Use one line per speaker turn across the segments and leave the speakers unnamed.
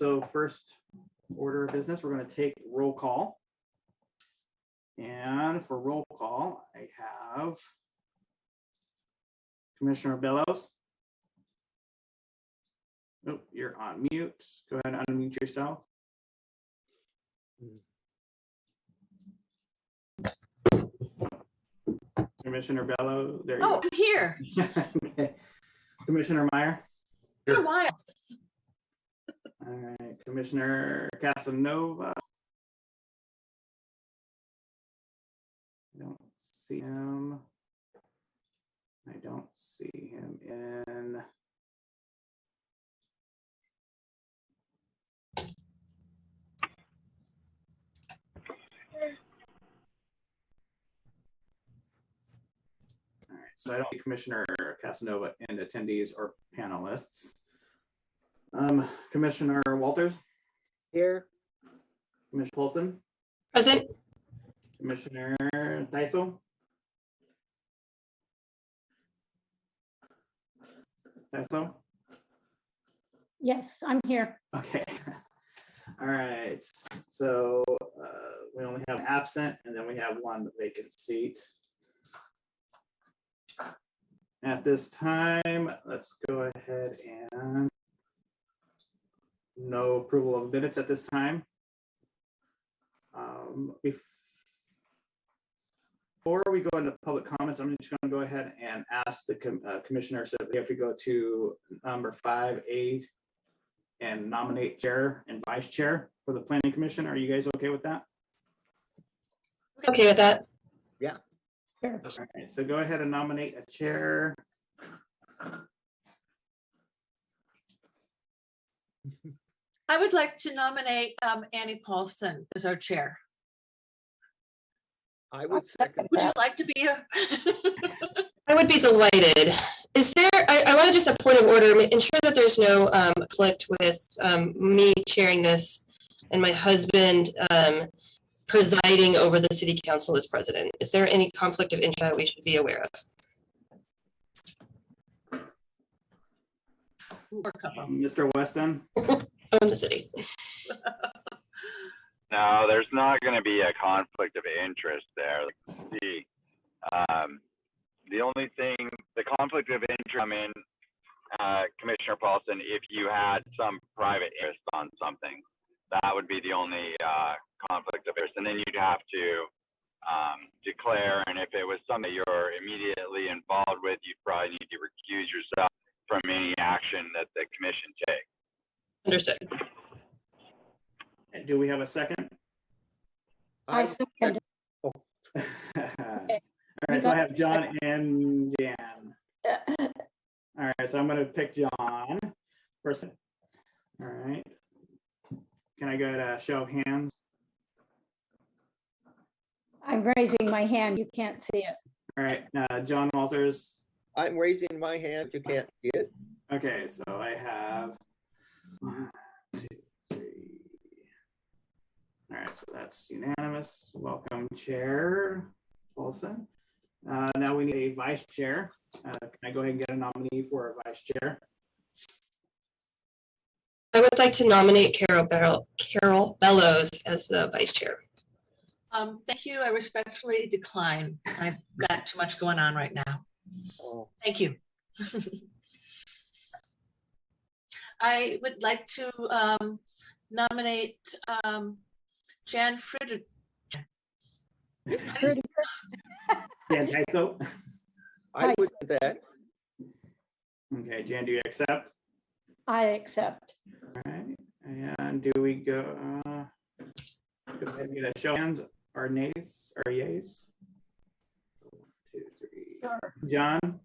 So first order of business, we're going to take roll call. And for roll call, I have Commissioner Bellows. Oh, you're on mute. Go ahead and unmute yourself. Commissioner Bellows, there you go.
I'm here.
Okay. Commissioner Meyer.
Been a while.
All right, Commissioner Casanova. I don't see him. I don't see him in. All right, so I don't see Commissioner Casanova in attendees or panelists. Commissioner Walters.
Here.
Commissioner Paulson.
Present.
Commissioner Teisel. Teisel.
Yes, I'm here.
Okay. All right. So we only have absent, and then we have one vacant seat. At this time, let's go ahead and no approval of minutes at this time. Before we go into public comments, I'm just going to go ahead and ask the commissioner, so we have to go to number 5A and nominate chair and vice chair for the planning commission. Are you guys okay with that?
Okay with that.
Yeah.
Sure.
All right, so go ahead and nominate a chair.
I would like to nominate Annie Paulson as our chair.
I would second
Would you
that.
like to be a?
I would be delighted. Is there, I want to just a point of order, ensure that there's no conflict with me chairing this and my husband presiding over the city council as president. Is there any conflict of interest that we should be aware of?
Mr. Weston.
Oh, in the city.
No, there's not going to be a conflict of interest there. The only thing, the conflict of interest, I mean, Commissioner Paulson, if you had some private interest on something, that would be the only conflict of interest. And then you'd have to declare, and if it was something you're immediately involved with, you'd probably need to recuse yourself from any action that the commission takes.
Understood.
And do we have a second?
I second.
All right, so I have John and Jan. All right, so I'm going to pick John first. All right. Can I go to show of hands?
I'm raising my hand. You can't see it.
All right, John Walters.
I'm raising my hand. You can't see it.
Okay, so I have 1, 2, 3. All right, so that's unanimous. Welcome, Chair Paulson. Now we need a vice chair. Can I go ahead and get a nominee for a vice chair?
I would like to nominate Carol Bellows as the vice chair.
Thank you. I respectfully decline. I've got too much going on right now.
Oh.
Thank you. I would like to nominate Jan Fritter.
Jan Teisel.
I would do that.
Okay, Jan, do you accept?
I accept.
All right, and do we go ahead and get a show of hands or nays or yays? 1, 2, 3.
Sure.
John?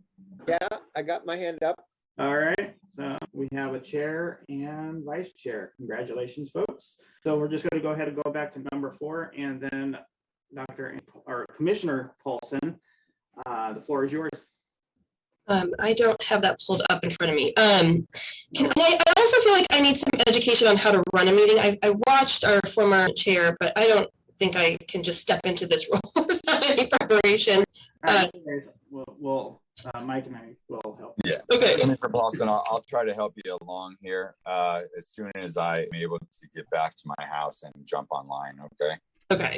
Yeah, I got my hand up.
All right, so we have a chair and vice chair. Congratulations, folks. So we're just going to go ahead and go back to number 4, and then Commissioner Paulson, the floor is yours.
I don't have that pulled up in front of me. I also feel like I need some education on how to run a meeting. I watched our former chair, but I don't think I can just step into this role without any preparation.
Mike and I will help.
Okay. Okay.
Mr. Paulson, I'll try to help you along here as soon as I'm able to get back to my house and jump online. Okay.
Okay.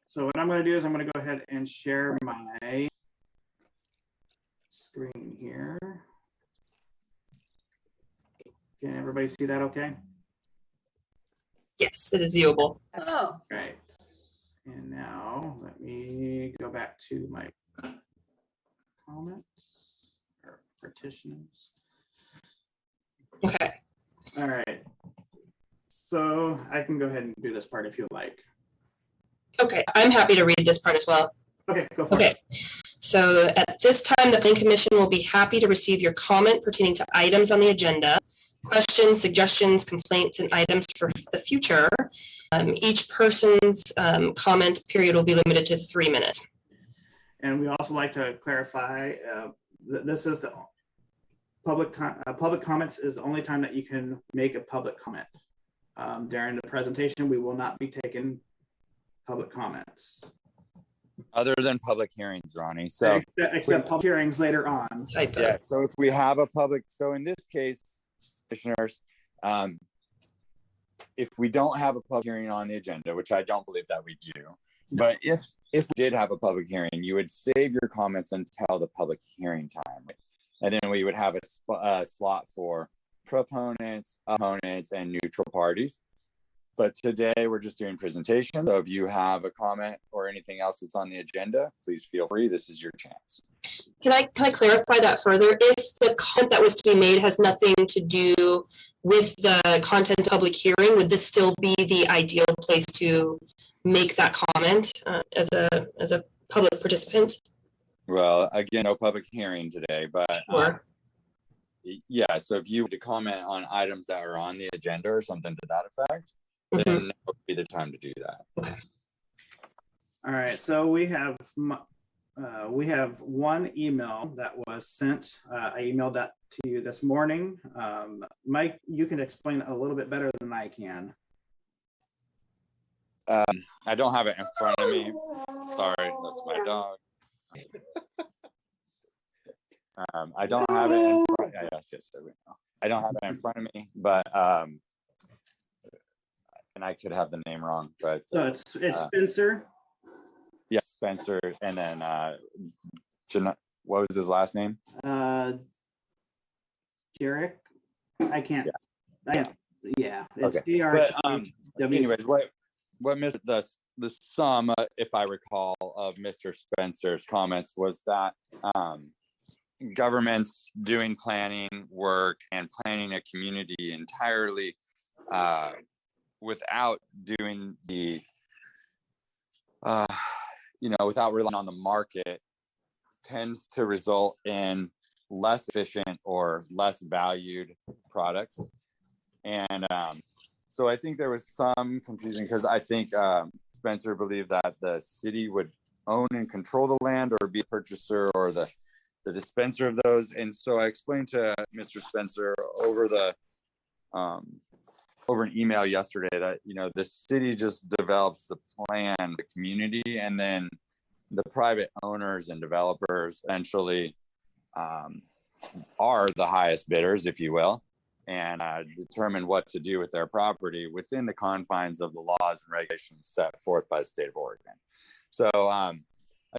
So what I'm going to do is I'm going to go ahead and share my screen here. Can everybody see that okay?
Yes, it is viewable.
Oh,
Right. And now let me go back to my comments or partitions.
Okay.
All right. So I can go ahead and do this part if you like.
Okay. I'm happy to read this part as well.
Okay, go for
Okay.
it.
So at this time, the Planning Commission will be happy to receive your comment pertaining to items on the agenda, questions, suggestions, complaints, and items for the future. Each person's comment period will be limited to 3 minutes.
And we also like to clarify that this is the public time. Public comments is the only time that you can make a public comment. During the presentation, we will not be taking public comments.
Other than public hearings, Ronnie. So
Except public hearings later on.
Typo.
yeah. So if we have a public, so in this case, commissioners, if we don't have a public hearing on the agenda, which I don't believe that we do, but if we did have a public hearing, you would save your comments until the public hearing time, and then we would have a slot for proponents, opponents, and neutral parties. But today we're just doing presentation. So if you have a comment or anything else that's on the agenda, please feel free. This is your chance.
Can I clarify that further? If the comment that was to be made has nothing to do with the content of public hearing, would this still be the ideal place to make that comment as a public participant?
Well, again, no public hearing today, but
Sure.
yeah. So if you were to comment on items that are on the agenda or something to that effect,
Mhm.
then that would be the time to do that.
Okay.
All right, so we have one email that was sent. I emailed that to you this morning. Mike, you can explain a little bit better than I can.
I don't have it in front of me. Sorry, that's my dog. I don't have it in front. Yes, there we go. I don't have it in front of me, but and I could have the name wrong, but
So it's Spencer.
yeah, Spencer, and then what was his last name?
Jarek. I can't. Yeah. It's
Okay.
DRW.
Anyways, what Mr. the sum, if I recall, of Mr. Spencer's comments was that governments doing planning work and planning a community entirely without doing the without relying on the market tends to result in less efficient or less valued products. And so I think there was some confusion because I think Spencer believed that the city would own and control the land or be a purchaser or the dispenser of those. And so I explained to Mr. Spencer over an email yesterday that, the city just develops the plan, the community, and then the private owners and developers essentially are the highest bidders, if you will, and determine what to do with their property within the confines of the laws and regulations set forth by the state of Oregon. So I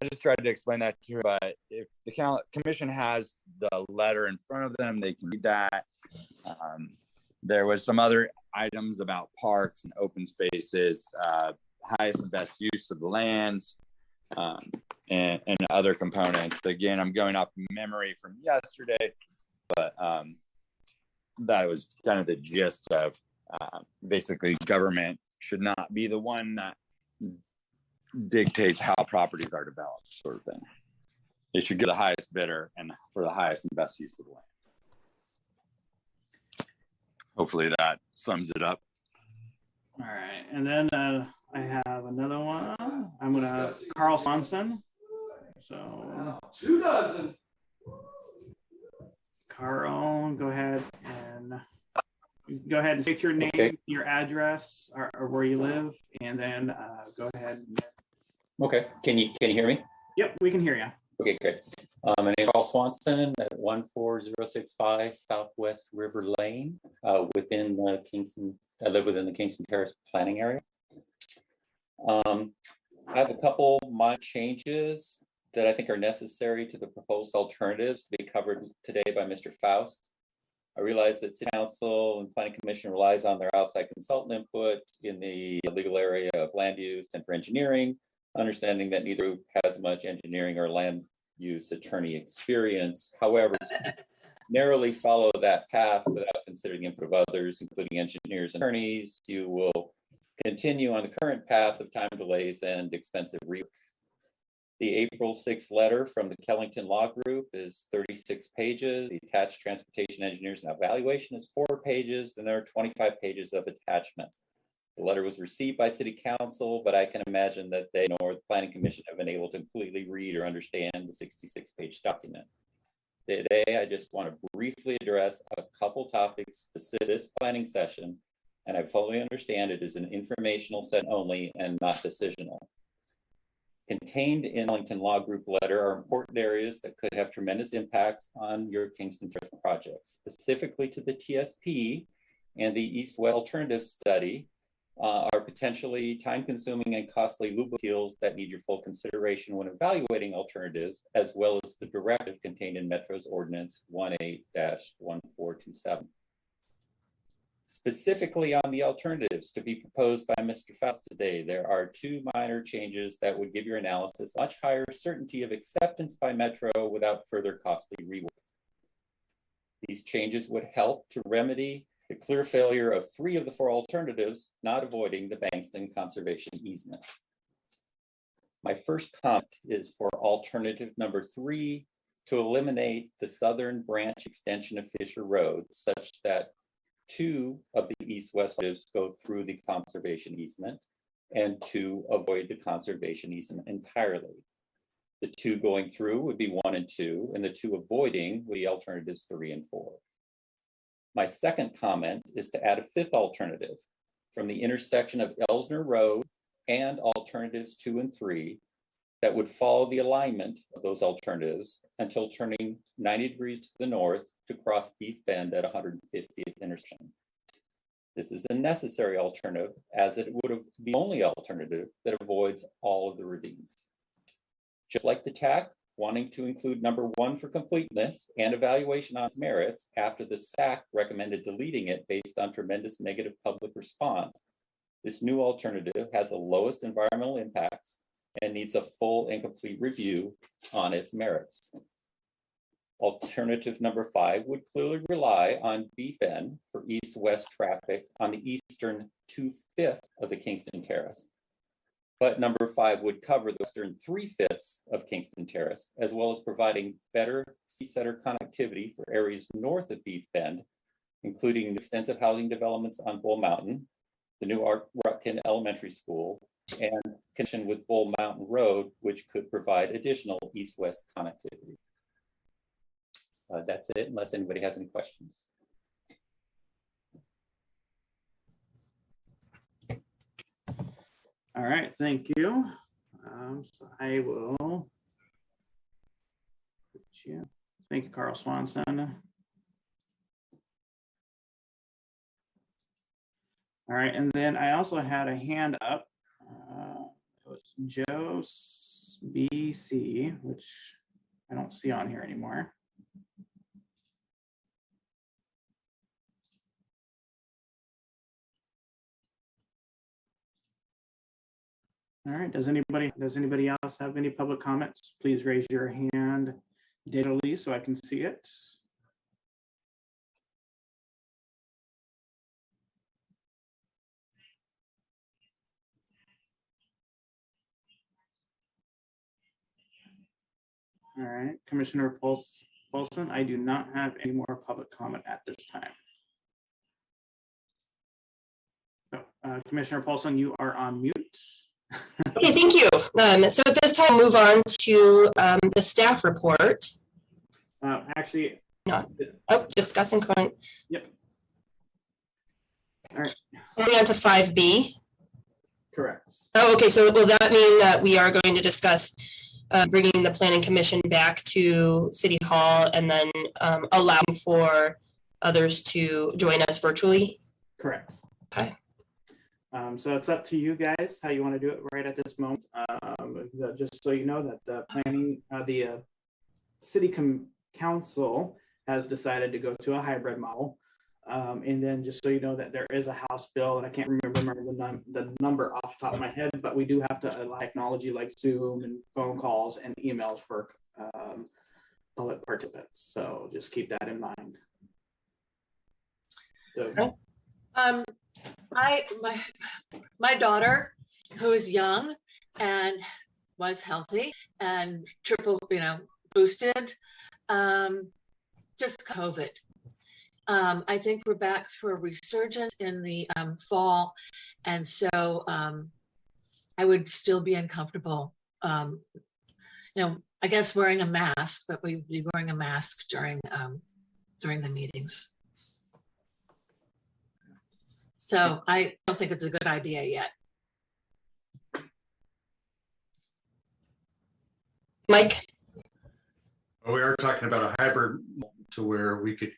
just tried to explain that to her, but if the commission has the letter in front of them, they can read that. There was some other items about parks and open spaces, highest and best use of the lands, and other components. Again, I'm going off memory from yesterday, but that was kind of the gist of basically government should not be the one that dictates how properties are developed, sort of thing. It should get the highest bidder and for the highest and best use of the land. Hopefully that sums it up.
All right, and then I have another one. I'm gonna Carl Swanson. So
2 dozen.
Carl, go ahead and state your name,
Okay.
your address, or where you live, and then go ahead.
Okay, can you hear me?
Yep, we can hear you.
Okay, good. My name is Carl Swanson at 14065 Southwest River Lane, within the Kingston. I live within the Kingston Terrace planning area. I have a couple minor changes that I think are necessary to the proposed alternatives to be covered today by Mr. Faust. I realize that City Council and Planning Commission relies on their outside consultant input in the legal area of land use and for engineering, understanding that neither group has much engineering or land use attorney experience. However, narrowly follow that path without considering the input of others, including engineers and attorneys. You will continue on the current path of time delays and expensive rework. The April 6th letter from the Kellington Law Group is 36 pages. The attached transportation engineers and evaluation is 4 pages. Then there are 25 pages of attachments. The letter was received by City Council, but I can imagine that they nor the Planning Commission have been able to completely read or understand the 66-page document. Today, I just want to briefly address a couple topics specific to this planning session, and I fully understand it is an informational set only and not decisional. Contained in the Kellington Law Group letter are important areas that could have tremendous impacts on your Kingston Terrace project, specifically to the TSP and the East-West Alternative Study. Are potentially time-consuming and costly legal appeals that need your full consideration when evaluating alternatives, as well as the directive contained in Metro's Ordinance 18-1427. Specifically on the alternatives to be proposed by Mr. Faust today, there are 2 minor changes that would give your analysis much higher certainty of acceptance by Metro without further costly rework. These changes would help to remedy the clear failure of 3 of the 4 alternatives, not avoiding the Bankston conservation easement. My first comment is for alternative number 3, to eliminate the southern branch extension of Fisher Road, such that 2 of the east-west alternatives go through the conservation easement and 2 avoid the conservation easement entirely. The 2 going through would be 1 and 2, and the 2 avoiding would be alternatives 3 and 4. My second comment is to add a 5th alternative from the intersection of Elsner Road and alternatives 2 and 3 that would follow the alignment of those alternatives until turning 90 degrees to the north to cross Beef Bend at 150th intersection. This is a necessary alternative as it would have the only alternative that avoids all of the ravines. Just like the TAC, wanting to include number 1 for completeness and evaluation on its merits after the SAC recommended deleting it based on tremendous negative public response, this new alternative has the lowest environmental impacts and needs a full and complete review on its merits. Alternative number 5 would clearly rely on Beef Bend for east-west traffic on the eastern 2/5 of the Kingston Terrace. But number 5 would cover the western 3/5 of Kingston Terrace, as well as providing better city-center connectivity for areas north of Beef Bend, including extensive housing developments on Bull Mountain, the new Rutkin Elementary School, and connection with Bull Mountain Road, which could provide additional east-west connectivity. That's it, unless anybody has any questions.
All right, thank you. So I will. Thank you, Carl Swanson. All right, and then I also had a hand up. It was Joe BC, which I don't see on here anymore. All right, does anybody else have any public comments? Please raise your hand digitally so I can see it. All right, Commissioner Paulson, I do not have any more public comment at this time. Oh, Commissioner Paulson, you are on mute.
Okay, thank you. So at this time, move on to the staff report.
Actually,
Not. Oh, discussing current.
Yep. All right.
Going on to 5B.
Correct.
Oh, okay. So will that mean that we are going to discuss bringing the planning commission back to City Hall and then allowing for others to join us virtually?
Correct.
Okay.
So it's up to you guys how you want to do it right at this moment. Just so you know that the planning, the city council has decided to go to a hybrid model. And then just so you know that there is a House bill, and I can't remember the number off the top of my head, but we do have to allow technology like Zoom and phone calls and emails for public participants. So just keep that in mind. So,
my daughter, who is young and was healthy and triple, boosted, just COVID. I think we're back for a resurgence in the fall, and so I would still be uncomfortable. I guess wearing a mask, but we'd be wearing a mask during the meetings. So I don't think it's a good idea yet.
Mike?
Well, we are talking about a hybrid to where we could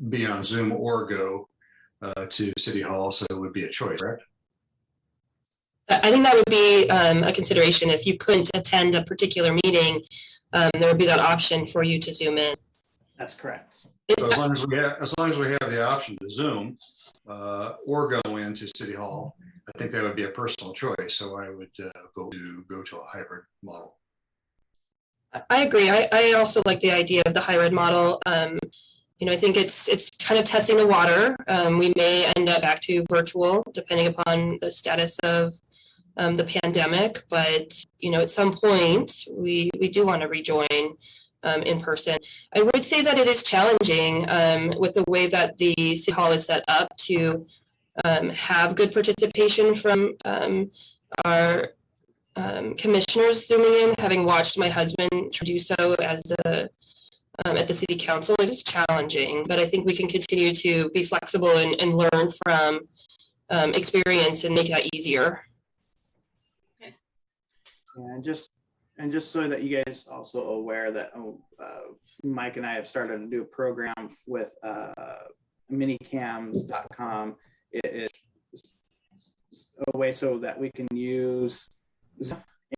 be on Zoom or go to City Hall, so it would be a choice, correct?
I think that would be a consideration. If you couldn't attend a particular meeting, there would be that option for you to Zoom in.
that's correct.
So as long as we have the option to Zoom or go into City Hall, I think that would be a personal choice. So I would go to a hybrid model.
I agree. I also like the idea of the hybrid model. I think it's kind of testing the water. We may end up back to virtual depending upon the status of the pandemic, but at some point we do want to rejoin in person. I would say that it is challenging with the way that the City Hall is set up to have good participation from our commissioners zooming in. Having watched my husband do so as at the City Council, it is challenging, but I think we can continue to be flexible and learn from experience and make that easier.
And just so that you guys also aware that Mike and I have started to do a program with minicams.com. It is a way so that we can use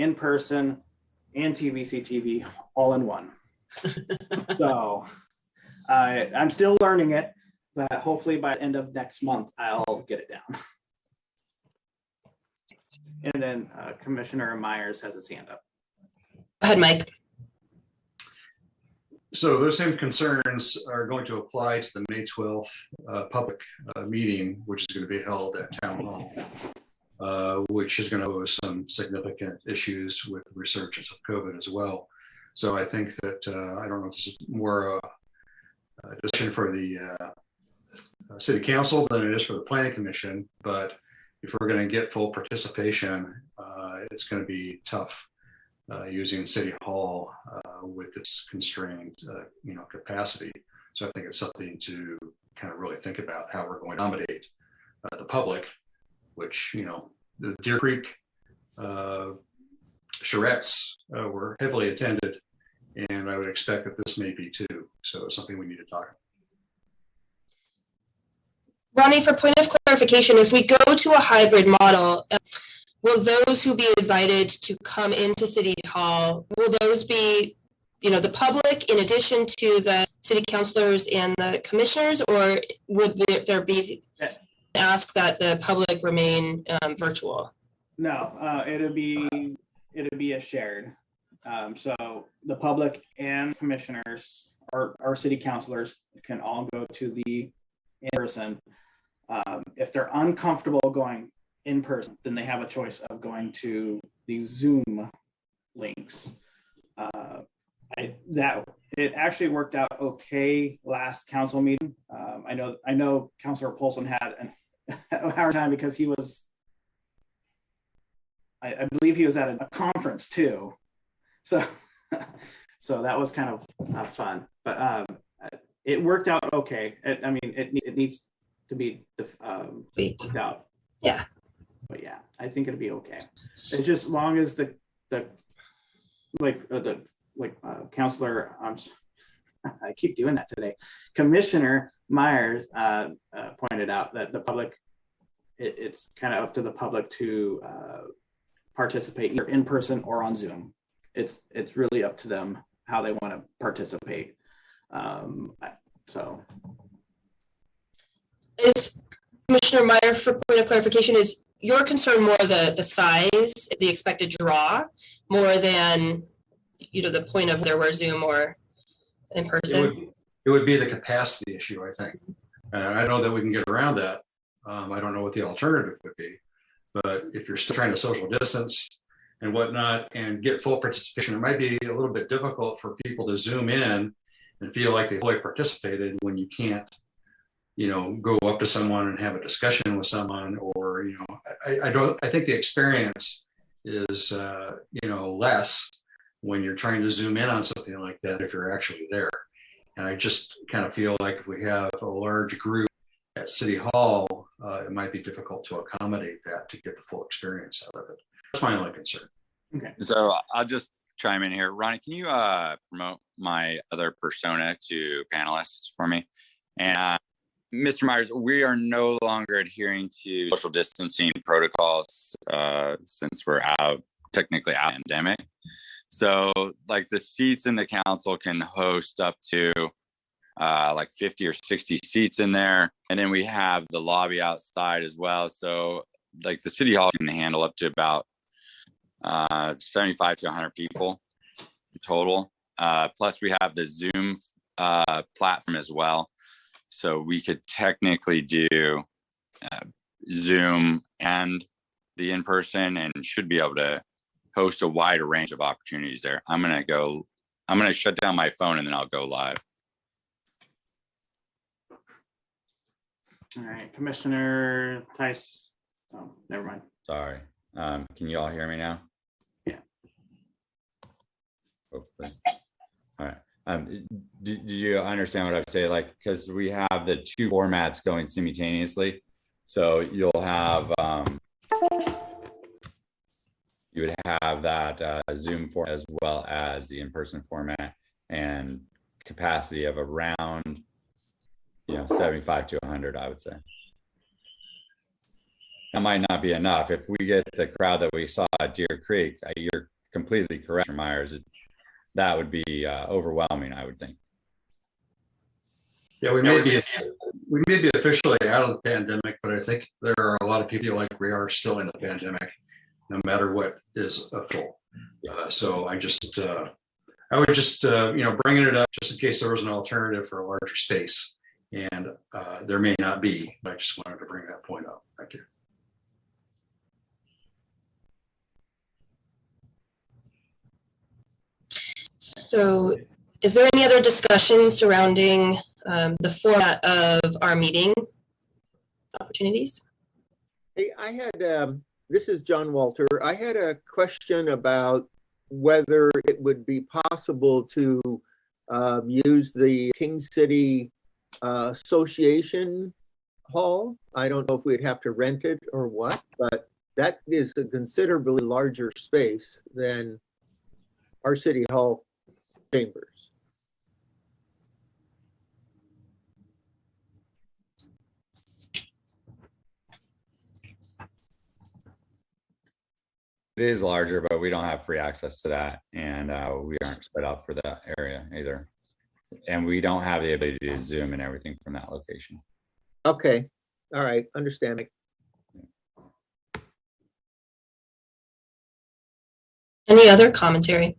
in person and TVC all in one. So I'm still learning it, but hopefully by the end of next month, I'll get it down. And then Commissioner Myers has his hand up.
Go ahead, Mike.
So those same concerns are going to apply to the May 12th public meeting, which is going to be held at Town Hall, which is going to pose some significant issues with the resurgence of COVID as well. So I think that, I don't know if this is more a decision for the City Council than it is for the Planning Commission, but if we're going to get full participation, it's going to be tough using City Hall with its constrained capacity. So I think it's something to kind of really think about how we're going to accommodate the public, which, the Deer Creek charrettes were heavily attended, and I would expect that this may be too. So it's something we need to talk about.
Ronnie, for point of clarification, if we go to a hybrid model, will those who be invited to come into City Hall, will those be, the public in addition to the city councilors and the commissioners, or would there be ask that the public remain virtual?
No, it'll be a shared. So the public and commissioners or city councilors can all go to the in-person. If they're uncomfortable going in person, then they have a choice of going to the Zoom links. It actually worked out okay last council meeting. I know Councilor Polson had a hard time because he was, I believe he was at a conference too. So that was kind of fun, but it worked out okay. It needs to be worked out.
Yeah.
But yeah, I think it'll be okay. It's just long as the Counselor, I keep doing that today. Commissioner Myers pointed out that the public, it's kind of up to the public to participate either in person or on Zoom. It's really up to them how they want to participate. So.
Is Commissioner Meyer, for point of clarification, is your concern more the size, the expected draw, more than the point of whether we're Zoom or in person?
It would be the capacity issue, I think. I know that we can get around that. I don't know what the alternative would be, but if you're still trying to social distance and whatnot and get full participation, it might be a little bit difficult for people to Zoom in and feel like they fully participated when you can't, go up to someone and have a discussion with someone, or, I think the experience is, less when you're trying to Zoom in on something like that if you're actually there. And I just kind of feel like if we have a large group at City Hall, it might be difficult to accommodate that to get the full experience out of it. That's my only concern.
Okay.
So I'll just chime in here. Ronnie, can you promote my other persona to panelists for me? And Mr. Myers, we are no longer adhering to social distancing protocols since we're technically out of the pandemic. So like the seats in the council can host up to like 50 or 60 seats in there. And then we have the lobby outside as well. So like the city hall can handle up to about 75 to 100 people total. Plus we have the Zoom platform as well. So we could technically do Zoom and the in-person and should be able to host a wider range of opportunities there. I'm going to shut down my phone and then I'll go live.
All right, Commissioner Tice. Oh, never mind.
Sorry. Can you all hear me now?
Yeah.
Hopefully. All right. Did you understand what I say? Like, because we have the two formats going simultaneously. So you'll have, you would have that Zoom format as well as the in-person format, and capacity of around, 75 to 100, I would say. That might not be enough. If we get the crowd that we saw at Deer Creek, you're completely correct, Mr. Myers. That would be overwhelming, I would think.
Yeah, we may be officially out of the pandemic, but I think there are a lot of people like we are still in the pandemic, no matter what is official. So I would just, bringing it up just in case there was an alternative for a larger space, and there may not be, but I just wanted to bring that point up. Thank you.
So is there any other discussion surrounding the format of our meeting opportunities?
Hey, I had, this is John Walter. I had a question about whether it would be possible to use the King City Association Hall. I don't know if we'd have to rent it or what, but that is a considerably larger space than our City Hall chambers.
It is larger, but we don't have free access to that, and we aren't set up for that area either. And we don't have the ability to Zoom and everything from that location.
Okay, all right, understanding.
Any other commentary?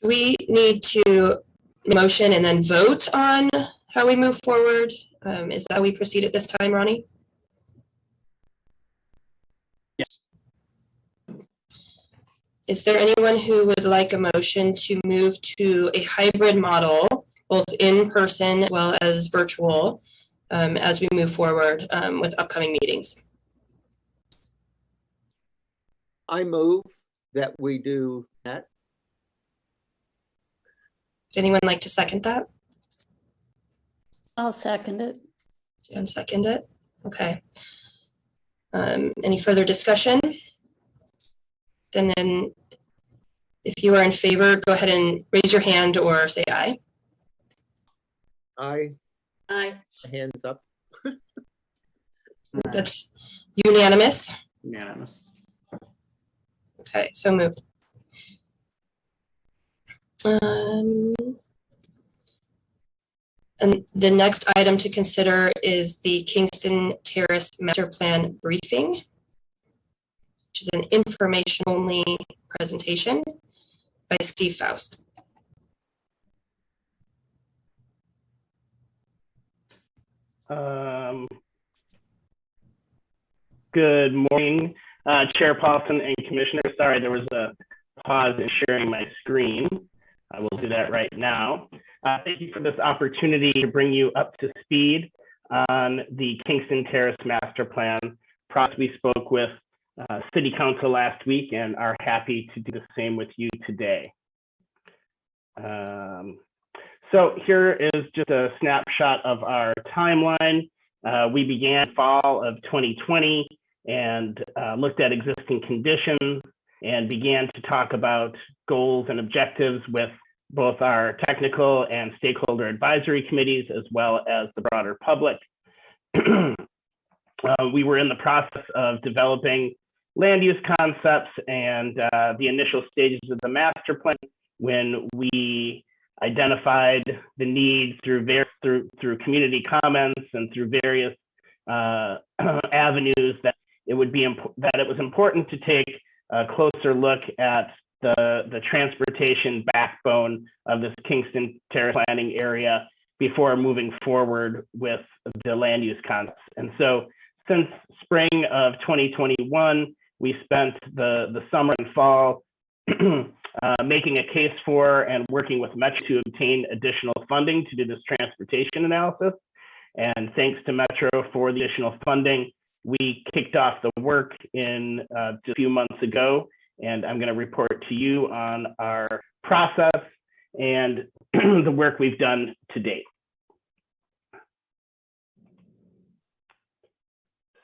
Do we need to motion and then vote on how we move forward? Is that how we proceed at this time, Ronnie?
Yes.
Is there anyone who would like a motion to move to a hybrid model, both in person as well as virtual, as we move forward with upcoming meetings?
I move that we do that.
Would anyone like to second that?
I'll second it.
Jan, second it. Okay. Any further discussion? Then if you are in favor, go ahead and raise your hand or say aye.
Aye,
Aye.
hands up.
That's unanimous.
Unanimous.
Okay, so moved. And the next item to consider is the Kingston Terrace Master Plan briefing, which is an information-only presentation by Steve Faust.
Good morning, Chair Paulson and Commissioner. Sorry, there was a pause in sharing my screen. I will do that right now. Thank you for this opportunity to bring you up to speed on the Kingston Terrace Master Plan process. We spoke with City Council last week and are happy to do the same with you today. So here is just a snapshot of our timeline. We began fall of 2020 and looked at existing conditions and began to talk about goals and objectives with both our technical and stakeholder advisory committees, as well as the broader public. We were in the process of developing land use concepts and the initial stages of the master plan when we identified the need through community comments and through various avenues that it was important to take a closer look at the transportation backbone of this Kingston Terrace planning area before moving forward with the land use concepts. And so since spring of 2021, we spent the summer and fall making a case for and working with Metro to obtain additional funding to do this transportation analysis. And thanks to Metro for the additional funding, we kicked off the work in just a few months ago. And I'm going to report to you on our process and the work we've done to date.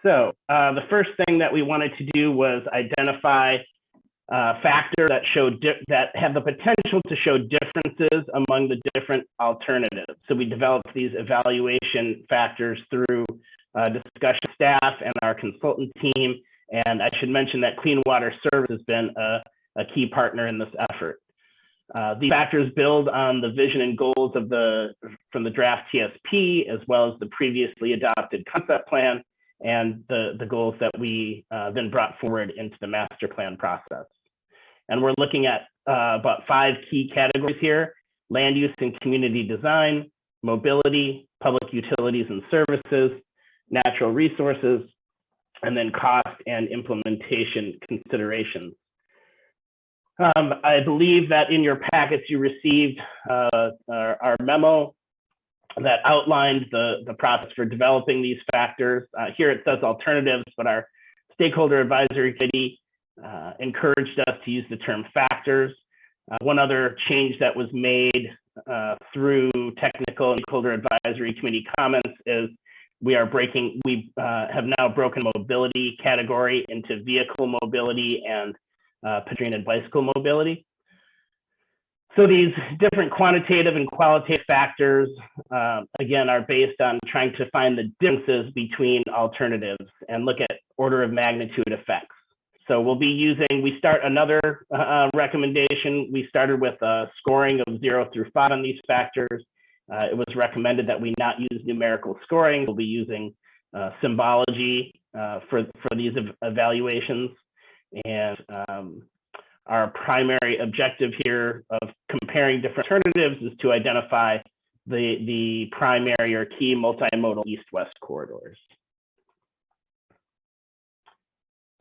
So the first thing that we wanted to do was identify factors that have the potential to show differences among the different alternatives. So we developed these evaluation factors through discussion staff and our consultant team. And I should mention that Clean Water Service has been a key partner in this effort. These factors build on the vision and goals from the draft TSP, as well as the previously adopted concept plan and the goals that we then brought forward into the master plan process. And we're looking at about 5 key categories here: land use and community design, mobility, public utilities and services, natural resources, and then cost and implementation considerations. I believe that in your packets you received our memo that outlined the process for developing these factors. Here it says alternatives, but our stakeholder advisory committee encouraged us to use the term factors. One other change that was made through technical and stakeholder advisory committee comments is we have now broken mobility category into vehicle mobility and pedestrian and bicycle mobility. So these different quantitative and qualitative factors, again, are based on trying to find the differences between alternatives and look at order of magnitude effects. So we start another recommendation. We started with a scoring of 0 through 5 on these factors. It was recommended that we not use numerical scoring. We'll be using symbology for these evaluations. And our primary objective here of comparing different alternatives is to identify the primary or key multimodal east-west corridors.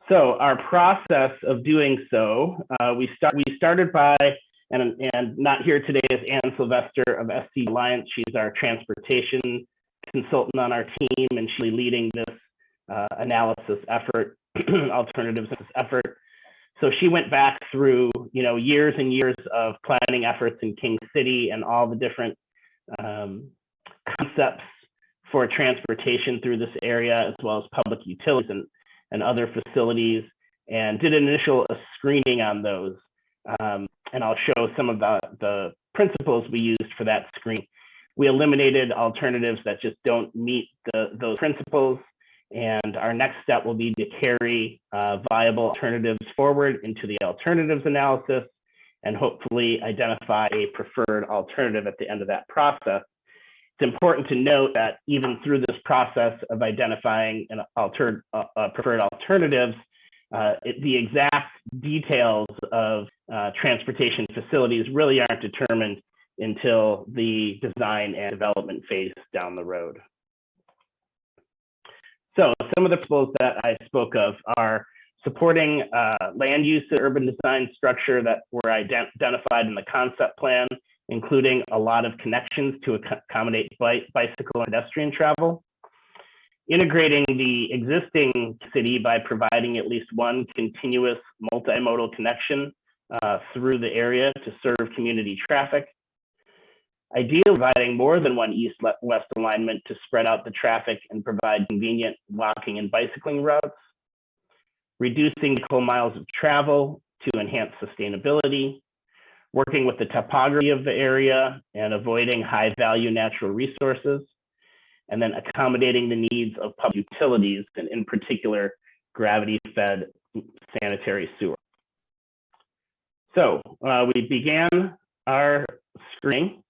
So our process of doing so, we started by, and not here today is Ann Sylvester of SC Alliance. She's our transportation consultant on our team, and she's leading this analysis effort, alternatives effort. So she went back through, years and years of planning efforts in King City and all the different concepts for transportation through this area, as well as public utilities and other facilities, and did an initial screening on those. And I'll show some of the principles we used for that screen. We eliminated alternatives that just don't meet those principles. And our next step will be to carry viable alternatives forward into the alternatives analysis and hopefully identify a preferred alternative at the end of that process. It's important to note that even through this process of identifying an preferred alternatives, the exact details of transportation facilities really aren't determined until the design and development phase down the road. So some of the principles that I spoke of are supporting land use and urban design structure that were identified in the concept plan, including a lot of connections to accommodate bicycle and pedestrian travel. Integrating the existing city by providing at least one continuous multimodal connection through the area to serve community traffic. Ideally, providing more than one east-west alignment to spread out the traffic and provide convenient walking and bicycling routes. Reducing vehicle miles of travel to enhance sustainability. Working with the topography of the area and avoiding high-value natural resources. And then accommodating the needs of public utilities, and in particular, gravity-fed sanitary sewer. So we began our screening.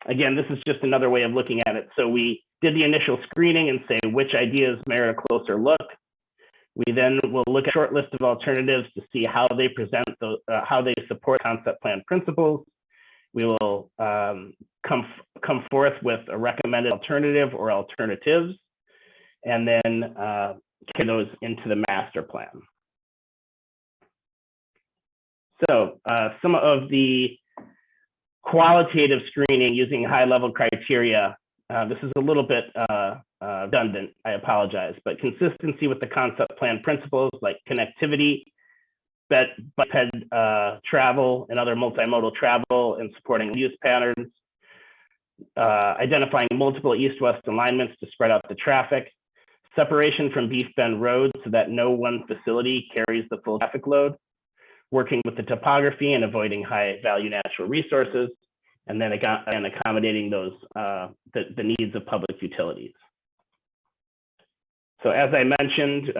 Again, this is just another way of looking at it. So we did the initial screening and say which ideas merit a closer look. We then will look at a short list of alternatives to see how they present, how they support concept plan principles. We will come forth with a recommended alternative or alternatives, and then carry those into the master plan. So some of the qualitative screening using high-level criteria, this is a little bit redundant, I apologize, but consistency with the concept plan principles like connectivity, biped travel and other multimodal travel, and supporting use patterns, identifying multiple east-west alignments to spread out the traffic, separation from Beef Bend Road so that no one facility carries the full traffic load, working with the topography and avoiding high-value natural resources, and then accommodating those the needs of public utilities. So as I mentioned,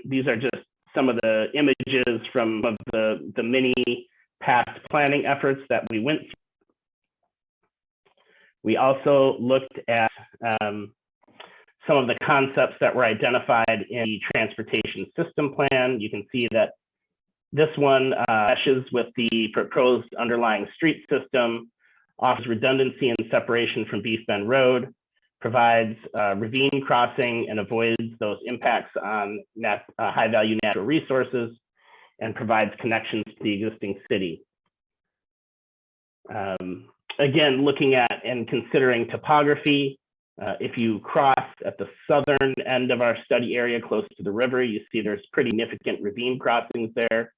these are just some of the images from the many past planning efforts that we went through. We also looked at some of the concepts that were identified in the transportation system plan. You can see that this one meshes with the proposed underlying street system, offers redundancy and separation from Beef Bend Road, provides ravine crossing and avoids those impacts on high-value natural resources, and provides connections to the existing city. Again, looking at and considering topography, if you cross at the southern end of our study area close to the river, you see there's pretty significant ravine crossings there.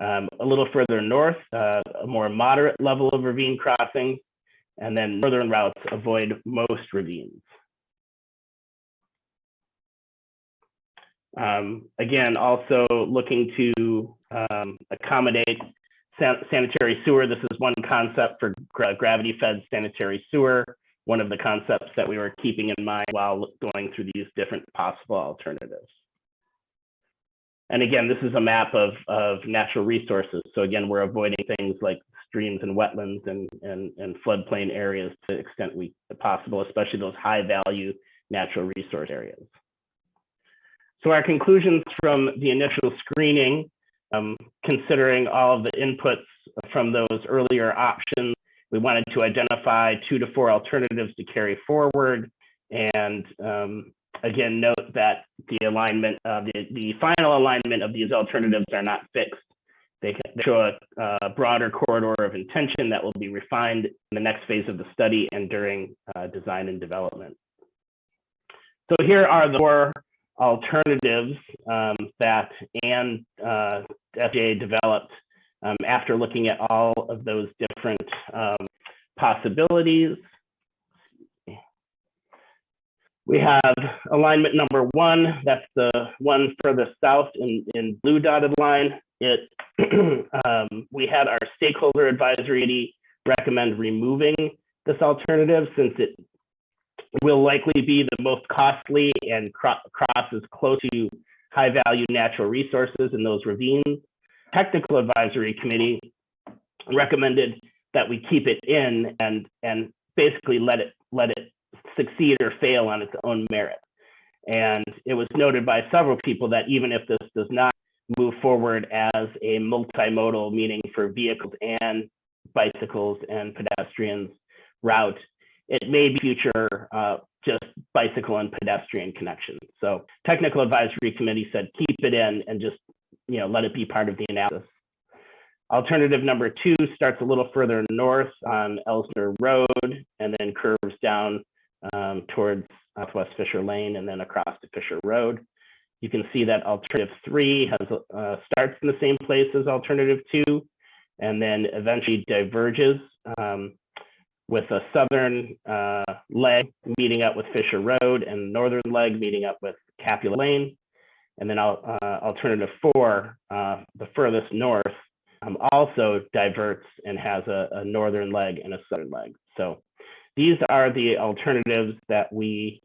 A little further north, a more moderate level of ravine crossings, and then northern routes avoid most ravines. Again, also looking to accommodate sanitary sewer. This is one concept for gravity-fed sanitary sewer, one of the concepts that we were keeping in mind while going through these different possible alternatives. And again, this is a map of natural resources. So again, we're avoiding things like streams and wetlands and floodplain areas to the extent possible, especially those high value natural resource areas. So our conclusions from the initial screening, considering all of the inputs from those earlier options, we wanted to identify 2 to 4 alternatives to carry forward, and again, note that the alignment, the final alignment of these alternatives are not fixed. They show a broader corridor of intention that will be refined in the next phase of the study and during design and development. So here are the 4 alternatives that FJ developed after looking at all of those different possibilities. We have alignment number 1. That's the one further south in blue dotted line. We had our stakeholder advisory committee recommend removing this alternative since it will likely be the most costly and crosses close to high value natural resources in those ravines. Technical advisory committee recommended that we keep it in and basically let it succeed or fail on its own merit. And it was noted by several people that even if this does not move forward as a multimodal, meaning for vehicles and bicycles and pedestrians route, it may be future just bicycle and pedestrian connections. So technical advisory committee said keep it in and just let it be part of the analysis. Alternative number 2 starts a little further north on Elsner Road and then curves down towards Southwest Fisher Lane and then across to Fisher Road. You can see that alternative 3 starts in the same place as alternative 2 and then eventually diverges with a southern leg meeting up with Fisher Road and northern leg meeting up with Capulet Lane. And then alternative 4, the furthest north, also diverts and has a northern leg and a southern leg. So these are the alternatives that we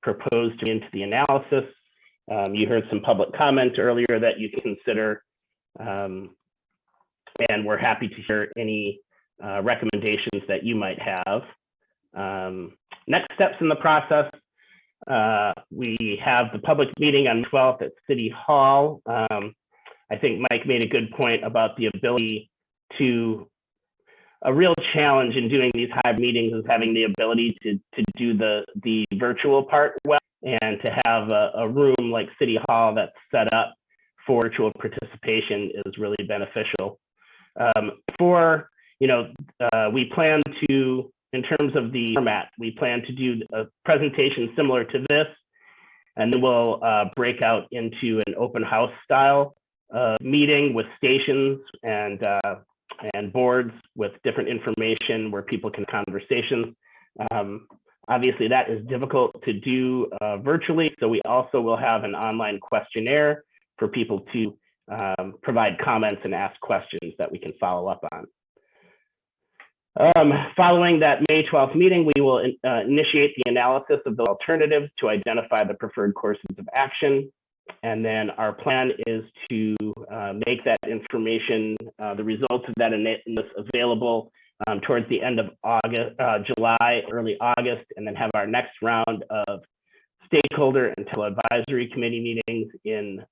proposed into the analysis. You heard some public comment earlier that you can consider, and we're happy to hear any recommendations that you might have. Next steps in the process, we have the public meeting on 12th at City Hall. I think Mike made a good point about the ability to, a real challenge in doing these hybrid meetings is having the ability to do the virtual part well, and to have a room like City Hall that's set up for virtual participation is really beneficial. We plan to, in terms of the format, we plan to do a presentation similar to this, and then we'll break out into an open house style meeting with stations and boards with different information where people can have conversations. Obviously, that is difficult to do virtually, so we also will have an online questionnaire for people to provide comments and ask questions that we can follow up on. Following that May 12th meeting, we will initiate the analysis of the alternatives to identify the preferred courses of action. And then our plan is to make that information, the results of that available towards the end of July, early August, and then have our next round of stakeholder and advisory committee meetings in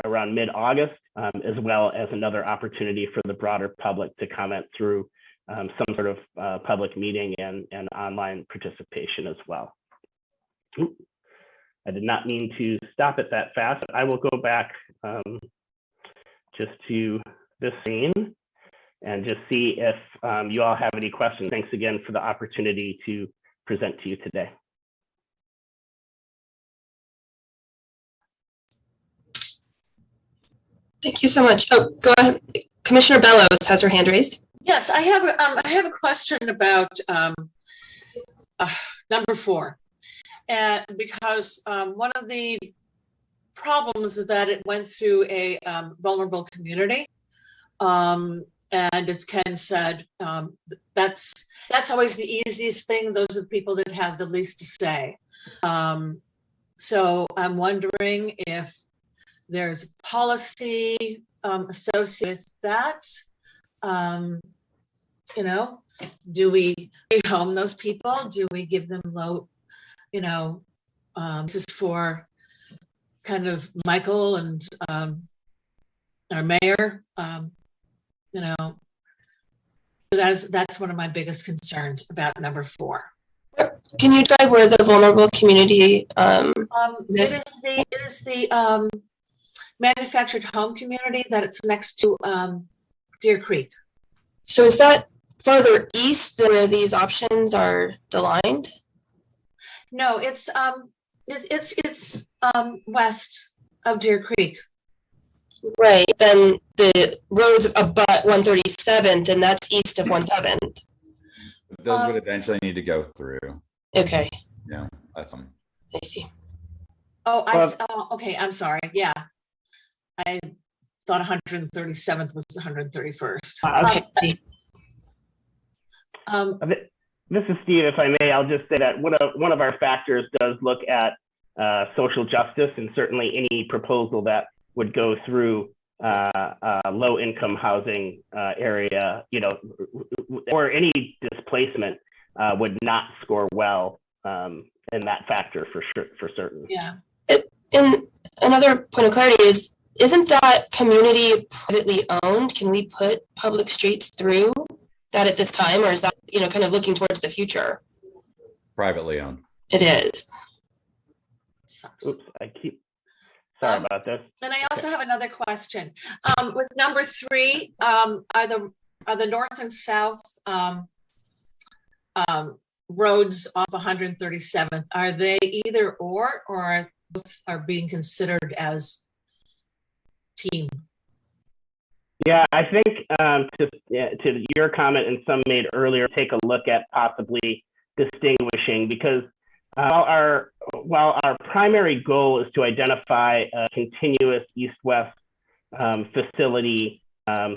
around mid-August, as well as another opportunity for the broader public to comment through some sort of public meeting and online participation as well. I did not mean to stop it that fast. I will go back just to this scene and just see if you all have any questions. Thanks again for the opportunity to present to you today.
Thank you so much. Oh, go ahead. Commissioner Bellows has her hand raised.
Yes, I have a question about number 4. And because one of the problems is that it went through a vulnerable community. And as Ken said, that's always the easiest thing. Those are the people that have the least to say. So I'm wondering if there's policy associated with that. Do we home those people? Do we give them low, this is for kind of Michael and our mayor, that's one of my biggest concerns about number 4.
Can you describe where the vulnerable community
it is the manufactured home community that it's next to Deer Creek.
So is that farther east than where these options are delineed?
No, it's west of Deer Creek.
Right. Then the roads abut 137th, and that's east of 111th.
Those would eventually need to go through.
Okay.
Yeah, that's
I see.
Oh,
Well-
okay, I'm sorry. Yeah. I thought 137th was 131st.
Okay, see.
This is Steve. If I may, I'll just say that one of our factors does look at social justice, and certainly any proposal that would go through low-income housing area, or any displacement would not score well in that factor for certain.
Yeah.
And another point of clarity is, isn't that community privately owned? Can we put public streets through that at this time, or is that, kind of looking towards the future?
Privately owned.
It is.
Sucks.
Oops, sorry about this.
And I also have another question. With number 3, are the north and south roads off 137th, are they either or both are being considered as team?
Yeah, I think to your comment and some made earlier, take a look at possibly distinguishing, because while our primary goal is to identify a continuous east-west facility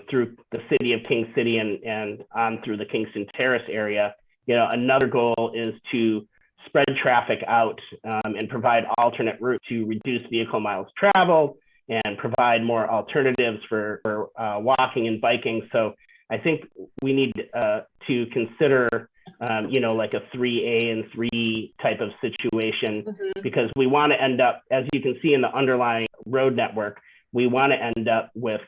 through the city of King City and on through the Kingston Terrace area, another goal is to spread traffic out and provide alternate routes to reduce vehicle miles traveled and provide more alternatives for walking and biking. So I think we need to consider, like a 3A and 3 type of situation, because we want to end up, as you can see in the underlying road network, we want to end up with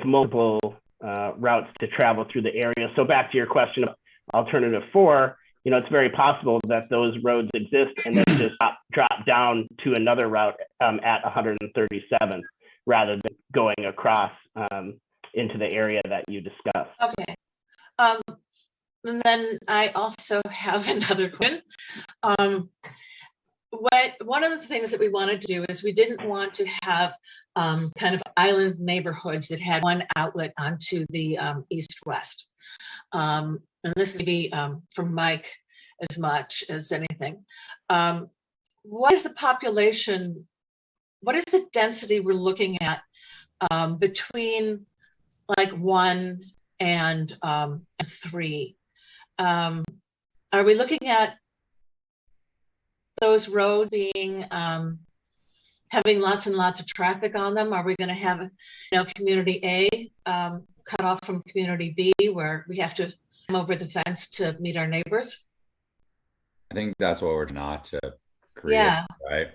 multiple routes to travel through the area. So back to your question of alternative 4, it's very possible that those roads exist and then just drop down to another route at 137th rather than going across into the area that you discussed.
Okay. And then I also have another question. One of the things that we wanted to do is we didn't want to have kind of island neighborhoods that had one outlet onto the east-west. And this is maybe from Mike as much as anything. What is the population, what is the density we're looking at between like 1 and 3? Are we looking at those roads being having lots and lots of traffic on them? Are we going to have, community A cut off from community B, where we have to come over the fence to meet our neighbors?
I think that's what we're not to create,
Yeah.
right?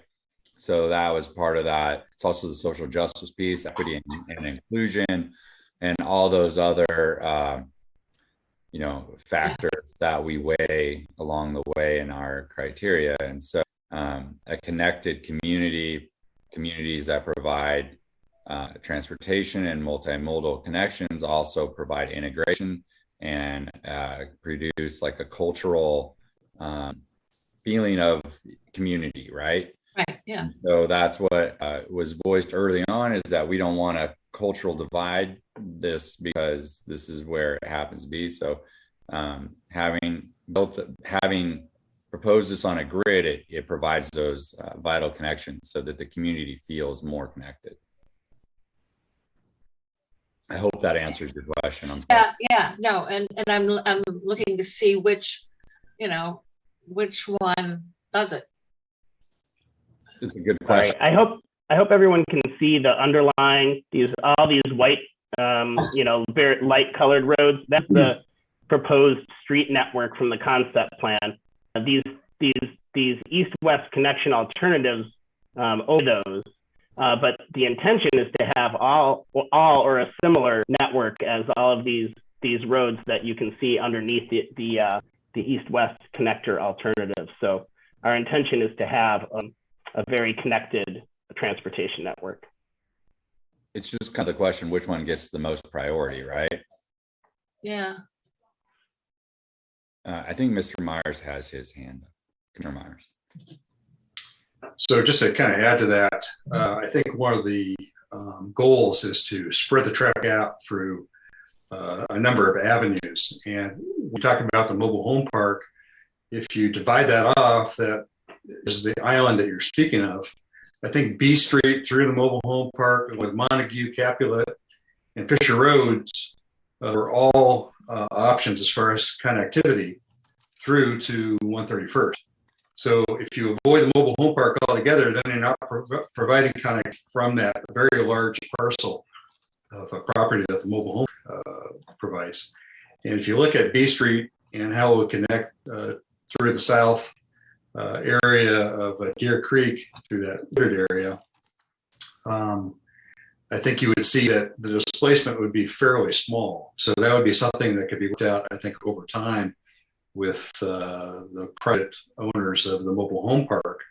So that was part of that. It's also the social justice piece, equity and inclusion, and all those other, factors that we weigh along the way in our criteria. And so a connected communities that provide transportation and multimodal connections also provide integration and produce like a cultural feeling of community, right?
Right, yeah.
And so that's what was voiced early on, is that we don't want to cultural divide this because this is where it happens to be. So having proposed this on a grid, it provides those vital connections so that the community feels more connected. I hope that answers your question.
Yeah, no, and I'm looking to see which one does it.
It's a good
All right.
question.
I hope everyone can see the underlying all these white, very light colored roads. That's the proposed street network from the concept plan. These east-west connection alternatives over those, but the intention is to have all or a similar network as all of these roads that you can see underneath the east-west connector alternative. So our intention is to have a very connected transportation network.
It's just kind of the question, which one gets the most priority, right?
Yeah.
I think Mr. Myers has his hand up. Commissioner Myers.
So just to kind of add to that, I think one of the goals is to spread the traffic out through a number of avenues. And we're talking about the mobile home park. If you divide that off, that is the island that you're speaking of. I think B Street through the mobile home park with Montague, Capulet, and Fisher Roads are all options as far as connectivity through to 131st. So if you avoid the mobile home park altogether, then you're not providing connect from that very large parcel of a property that the mobile home provides. And if you look at B Street and how it would connect through the south area of Deer Creek through that wooded area, I think you would see that the displacement would be fairly small. So that would be something that could be worked out, I think, over time with the private owners of the mobile home park,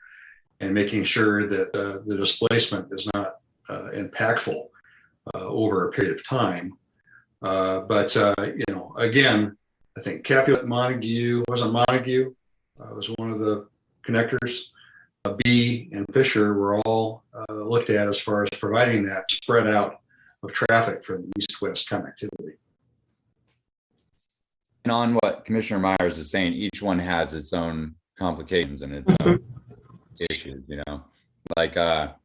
and making sure that the displacement is not impactful over a period of time. But again, I think Capulet, Montague, wasn't Montague, was one of the connectors. B and Fisher were all looked at as far as providing that spread out of traffic for the east-west connectivity.
And on what Commissioner Myers is saying, each one has its own complications and its own issues, like to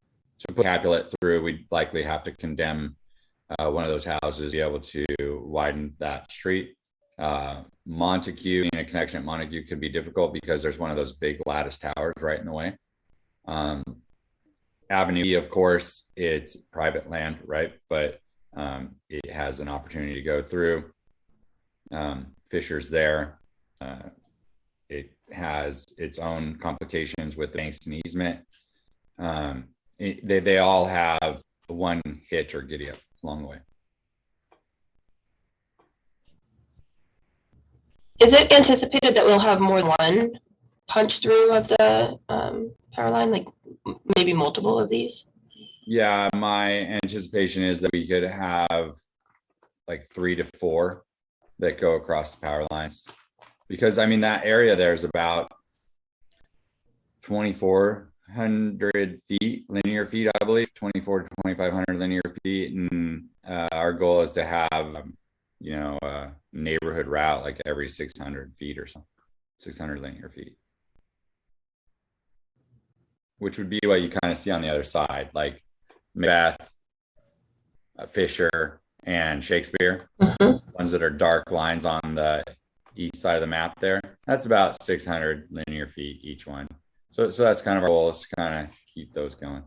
put Capulet through, we'd likely have to condemn one of those houses to be able to widen that street. Montague, being a connection at Montague could be difficult because there's one of those big lattice towers right in the way. Avenue E, of course, it's private land, right? But it has an opportunity to go through. Fisher's there. It has its own complications with the Kingston easement. They all have one hitch or giddy up along the way.
Is it anticipated that we'll have more than one punch through of the power line, like maybe multiple of these?
Yeah, my anticipation is that we could have like 3 to 4 that go across the power lines, because I mean that area there is about 2,400 linear feet, I believe, 2,400 to 2,500 linear feet, and our goal is to have a neighborhood route like every 600 feet or so, 600 linear feet, which would be what you kind of see on the other side, like Macbeth, Fisher, and Shakespeare, ones that are dark lines on the east side of the map there. That's about 600 linear feet each one. So that's kind of our goal, is to kind of keep those going.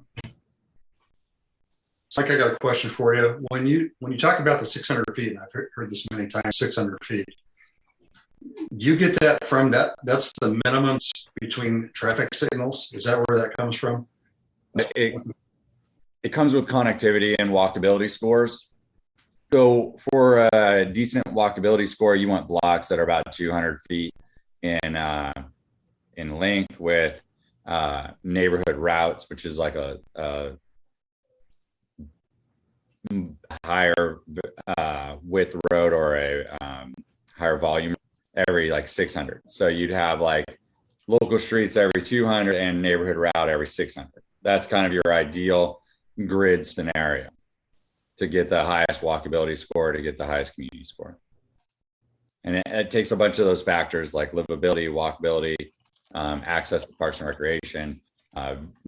Mike, I got a question for you. When you talk about the 600 feet, and I've heard this many times, 600 feet, you get that from that's the minimum between traffic signals? Is that where that comes from?
It comes with connectivity and walkability scores. So for a decent walkability score, you want blocks that are about 200 feet in length, with neighborhood routes, which is like a higher width road or a higher volume every like 600. So you'd have like local streets every 200 and neighborhood route every 600. That's kind of your ideal grid scenario to get the highest walkability score, to get the highest community score. And it takes a bunch of those factors like livability, walkability, access to parks and recreation,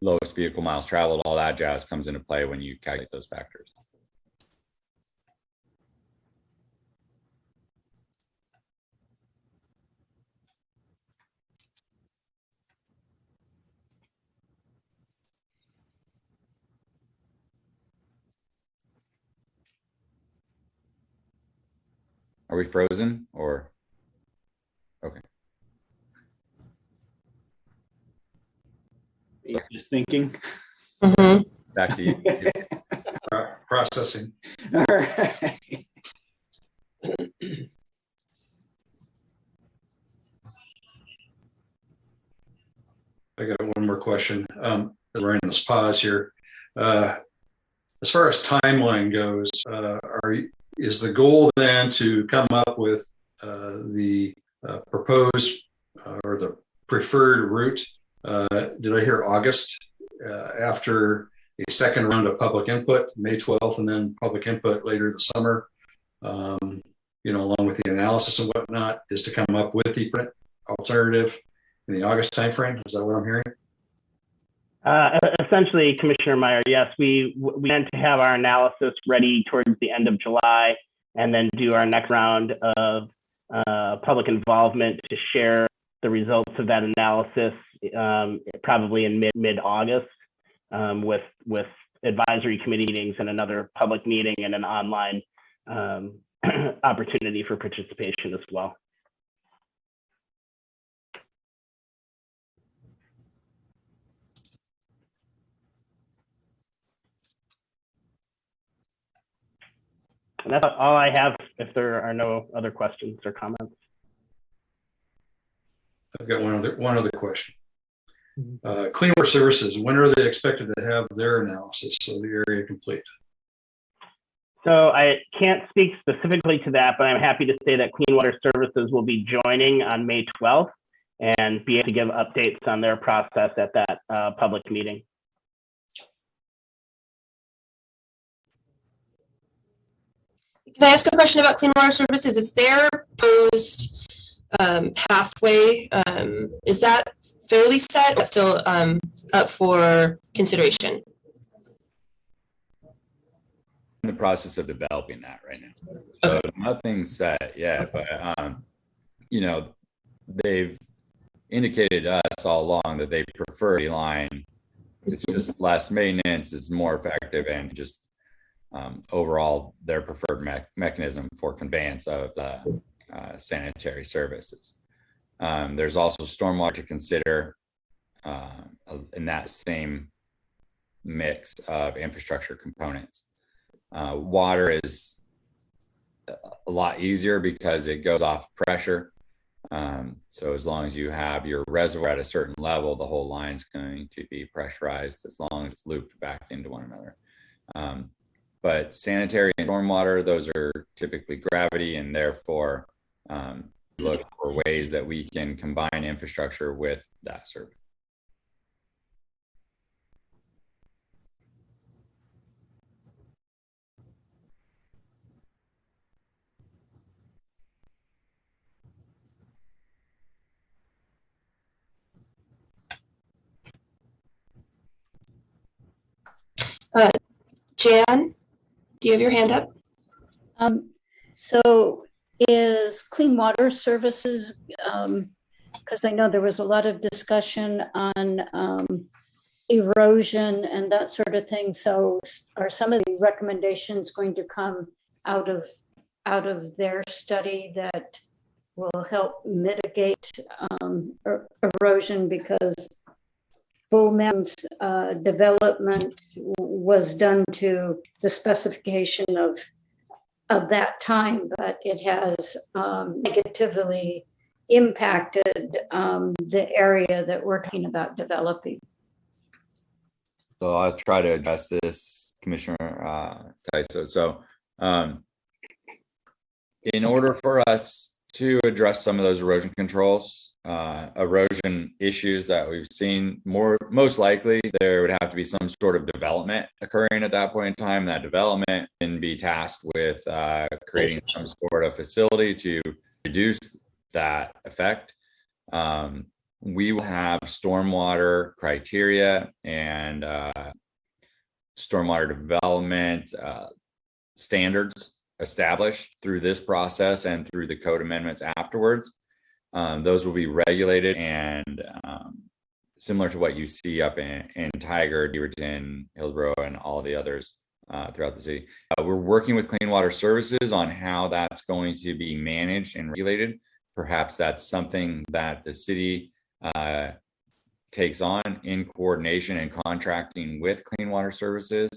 lowest vehicle miles traveled, all that jazz comes into play when you calculate those factors. Are we frozen or? Okay.
Just thinking.
Back to you.
Processing.
All right.
I got one more question. We're in this pause here. As far as timeline goes, is the goal then to come up with the proposed or the preferred route? Did I hear August after a second round of public input, May 12th, and then public input later this summer, along with the analysis and whatnot, is to come up with the alternative in the August timeframe? Is that what I'm hearing?
Essentially, Commissioner Meyer, yes, we plan to have our analysis ready towards the end of July, and then do our next round of public involvement to share the results of that analysis, probably in mid-August, with advisory committee meetings and another public meeting and an online opportunity for participation as well. And that's all I have, if there are no other questions or comments.
I've got one other question. Clean Water Services, when are they expected to have their analysis of the area complete?
So I can't speak specifically to that, but I'm happy to say that Clean Water Services will be joining on May 12th and be able to give updates on their process at that public meeting.
Can I ask a question about Clean Water Services? Is their proposed pathway, is that fairly set or still up for consideration?
In the process of developing that right now. So nothing's set yet, but you know, they've indicated to us all along that they prefer the line. It's just less maintenance, is more effective, and just overall their preferred mechanism for conveyance of sanitary services. There's also stormwater to consider in that same mix of infrastructure components. Water is a lot easier because it goes off pressure. So as long as you have your reservoir at a certain level, the whole line's going to be pressurized as long as it's looped back into one another. But sanitary and stormwater, those are typically gravity, and therefore look for ways that we can combine infrastructure with that service.
Jan, do you have your hand up?
So is Clean Water Services, because I know there was a lot of discussion on erosion and that sort of thing. So are some of the recommendations going to come out of their study that will help mitigate erosion, because Bull Mountain's development was done to the specification of that time, but it has negatively impacted the area that we're talking about developing.
So I'll try to address this, Commissioner Tyso. So in order for us to address some of those erosion controls, erosion issues that we've seen, most likely there would have to be some sort of development occurring at that point in time. That development can be tasked with creating some sort of facility to reduce that effect. We will have stormwater criteria and stormwater development standards established through this process and through the code amendments afterwards. Those will be regulated and similar to what you see up in Tiger, Beaverton, Hillsborough, and all the others throughout the city. We're working with Clean Water Services on how that's going to be managed and regulated. Perhaps that's something that the city takes on in coordination and contracting with Clean Water Services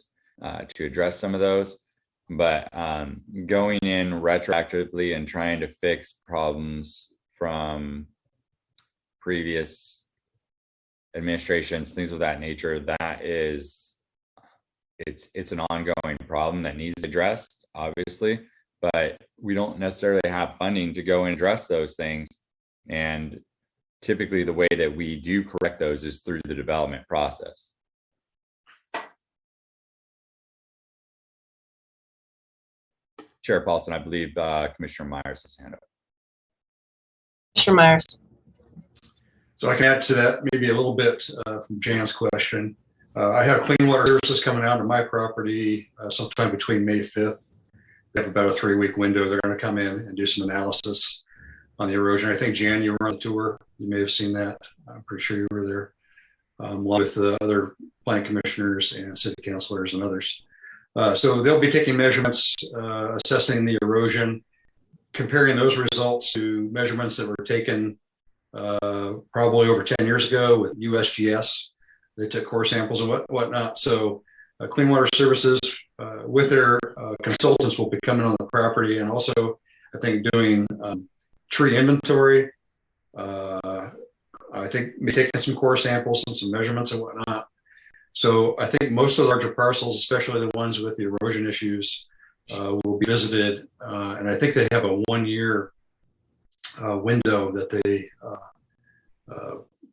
to address some of those. But going in retroactively and trying to fix problems from previous administrations, things of that nature, it's an ongoing problem that needs addressed, obviously, but we don't necessarily have funding to go and address those things. And typically the way that we do correct those is through the development process. Chair Paulson, I believe Commissioner Myers has hand up.
Commissioner Myers.
So I can add to that maybe a little bit from Jan's question. I have clean water services coming out of my property sometime between May 5th. They have about a 3-week window. They're going to come in and do some analysis on the erosion. I think, Jan, you were on the tour. You may have seen that. I'm pretty sure you were there, along with the other planning commissioners and city councilors and others. So they'll be taking measurements, assessing the erosion, comparing those results to measurements that were taken probably over 10 years ago with USGS. They took core samples and whatnot. So Clean Water Services with their consultants will be coming on the property, and also I think doing tree inventory. I think maybe taking some core samples and some measurements and whatnot. So I think most of the larger parcels, especially the ones with the erosion issues, will be visited. And I think they have a 1-year window that they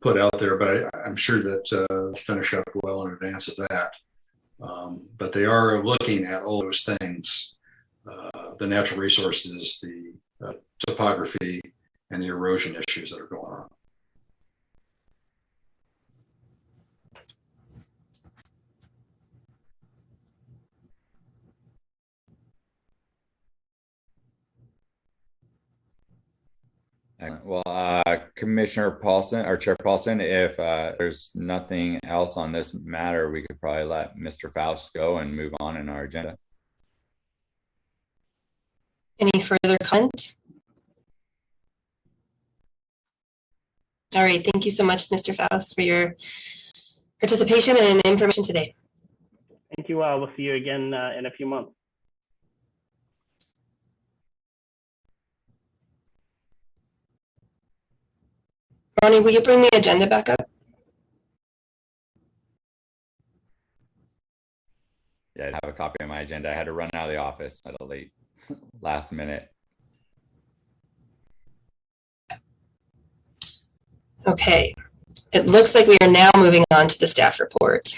put out there, but I'm sure that they'll finish up well in advance of that. But they are looking at all those things, the natural resources, the topography, and the erosion issues that are going on.
Well, Commissioner Paulson or Chair Paulson, if there's nothing else on this matter, we could probably let Mr. Faust go and move on in our agenda.
Any further comment? All right, thank you so much, Mr. Faust, for your participation and information today.
Thank you all. We'll see you again in a few months.
Ronnie, will you bring the agenda back up?
Yeah, I have a copy of my agenda. I had to run out of the office at a last minute.
Okay, it looks like we are now moving on to the staff report.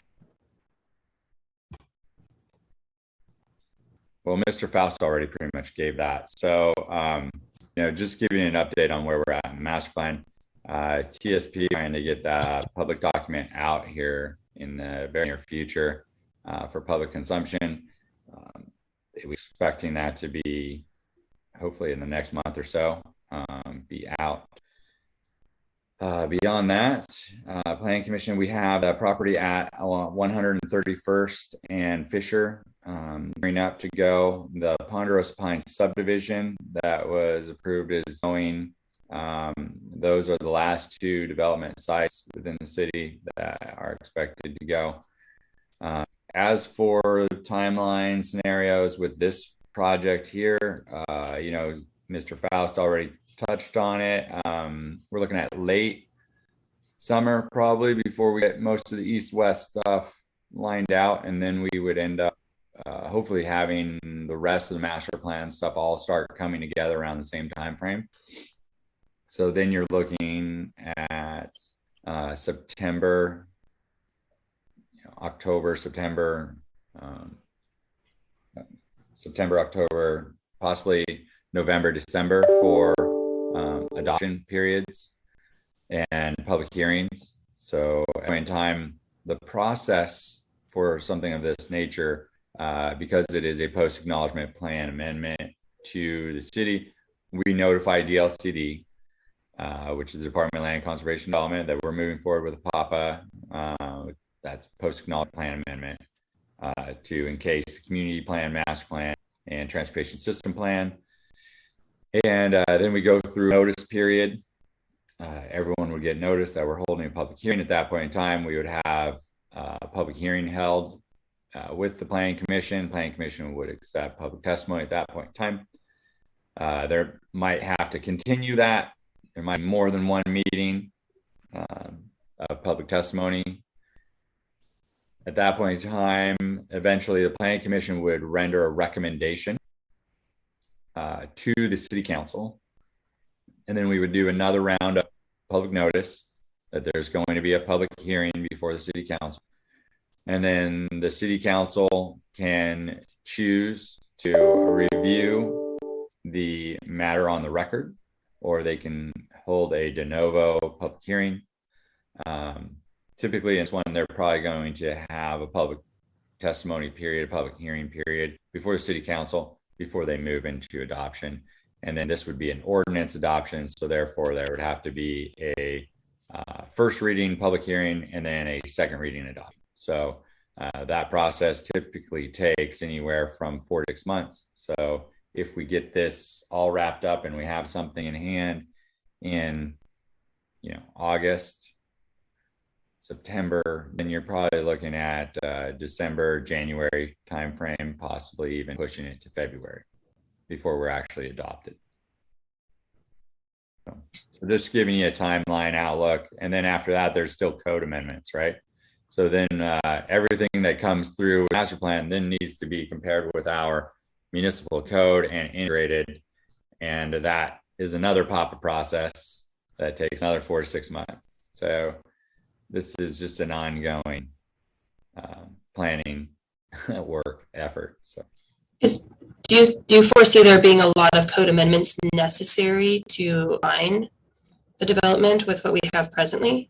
Well, Mr. Faust already pretty much gave that. So, just giving you an update on where we're at in master plan. TSP trying to get that public document out here in the very near future for public consumption. We're expecting that to be hopefully in the next month or so, be out. Beyond that, Planning Commission, we have that property at 131st and Fisher, gearing up to go. The Ponderosa Pines subdivision that was approved is going. Those are the last 2 development sites within the city that are expected to go. As for timeline scenarios with this project here, Mr. Faust already touched on it. We're looking at late summer probably before we get most of the east-west stuff lined out, and then we would end up hopefully having the rest of the master plan stuff all start coming together around the same time frame. So then you're looking at September, October, September, October, possibly November, December for adoption periods and public hearings. So at any time, the process for something of this nature, because it is a post-acknowledgement plan amendment to the city, we notify DLCD, which is the Department of Land Conservation Development, that we're moving forward with a PAPA. That's post-acknowledgement plan amendment to encase the community plan, master plan, and transportation system plan. And then we go through notice period. Everyone would get notice that we're holding a public hearing. At that point in time, we would have a public hearing held with the Planning Commission. Planning Commission would accept public testimony at that point in time. There might have to continue that. There might be more than one meeting of public testimony. At that point in time, eventually the Planning Commission would render a recommendation to the City Council. And then we would do another round of public notice that there's going to be a public hearing before the City Council. And then the City Council can choose to review the matter on the record, or they can hold a de novo public hearing Typically, in this one, they're probably going to have a public testimony period, a public hearing period before the city council, before they move into adoption. And then this would be an ordinance adoption. So therefore, there would have to be a first reading, public hearing, and then a second reading adoption. So that process typically takes anywhere from 4 to 6 months. So if we get this all wrapped up and we have something in hand in, August, September, then you're probably looking at December, January timeframe, possibly even pushing it to February before we're actually adopted. So just giving you a timeline outlook. And then after that, there's still code amendments, right? So then everything that comes through master plan then needs to be compared with our municipal code and integrated. And that is another PAPA process that takes another 4 to 6 months. So this is just an ongoing planning work effort. So,
do you foresee there being a lot of code amendments necessary to align the development with what we have presently?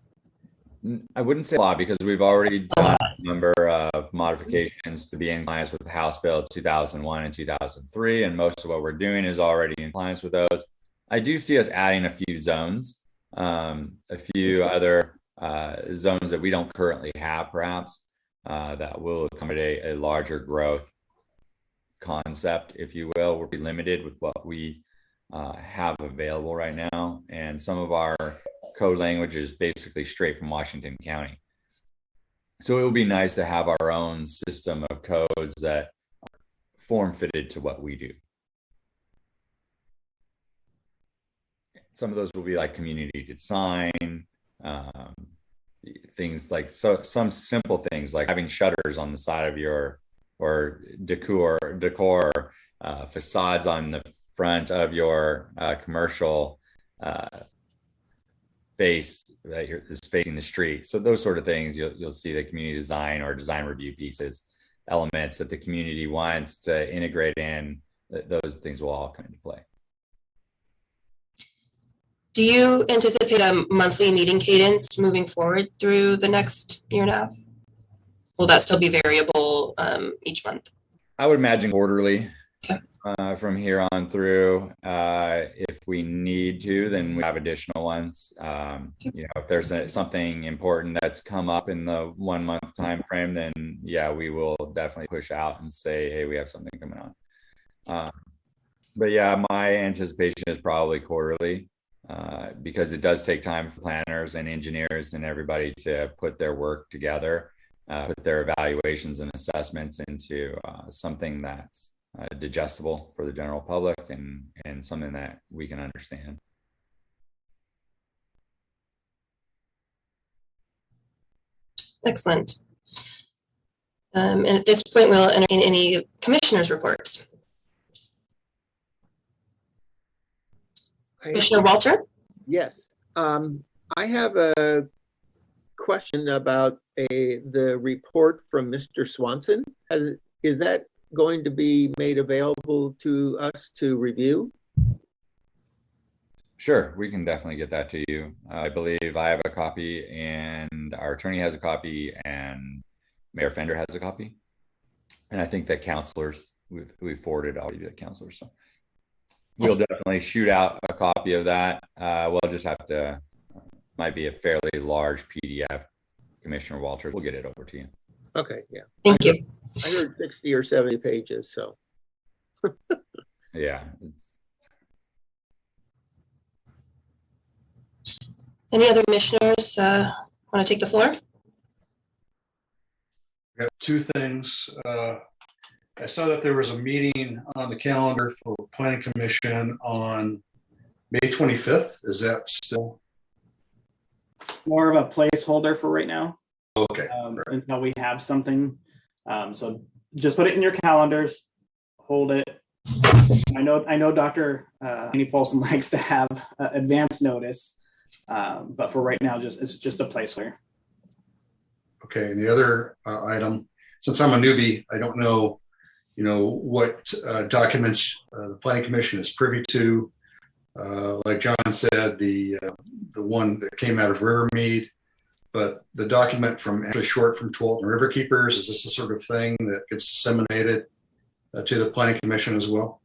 I wouldn't say a lot because we've already done a number of modifications to be in compliance with House Bill 2001 and 2003, and most of what we're doing is already in compliance with those. I do see us adding a few zones, a few other zones that we don't currently have, perhaps, that will accommodate a larger growth concept, if you will. We'll be limited with what we have available right now. And some of our code language is basically straight from Washington County. So it would be nice to have our own system of codes that are form fitted to what we do. Some of those will be like community design, things like some simple things like having shutters on the side of your or decor facades on the front of your commercial face that is facing the street. So those sort of things you'll see the community design or design review pieces, elements that the community wants to integrate in. Those things will all come into play.
Do you anticipate a monthly meeting cadence moving forward through the next year and a half? Will that still be variable each month?
I would imagine quarterly.
Okay.
From here on through. If we need to, then we have additional ones. If there's something important that's come up in the 1 month time frame, then yeah, we will definitely push out and say, hey, we have something coming on. But yeah, my anticipation is probably quarterly. Because it does take time for planners and engineers and everybody to put their work together, put their evaluations and assessments into something that's digestible for the general public and something that we can understand.
Excellent. And at this point, we'll entertain any commissioners' reports. Commissioner Walter?
Yes. I have a question about the report from Mr. Swanson. Is that going to be made available to us to review?
Sure, we can definitely get that to you. I believe I have a copy and our attorney has a copy and Mayor Fender has a copy. And I think that counselors, we've forwarded already to the counselors. So we'll definitely shoot out a copy of that. We'll just have to, might be a fairly large PDF. Commissioner Walters, we'll get it over to you.
Okay, yeah.
Thank you.
I heard 60 or 70 pages, so.
Yeah.
Any other commissioners want to take the floor?
I got two things. I saw that there was a meeting on the calendar for Planning Commission on May 25th. Is that still?
More of a placeholder for right now.
Okay.
Until we have something. So just put it in your calendars, hold it. I know Dr. Annie Paulson likes to have advance notice, but for right now, it's just a placeholder.
Okay, and the other item, since I'm a newbie, I don't know, what documents the Planning Commission is privy to. Like John said, the one that came out of Rivermead, but the document from actually short from Tualatin River Keepers, is this the sort of thing that gets disseminated to the planning commission as well?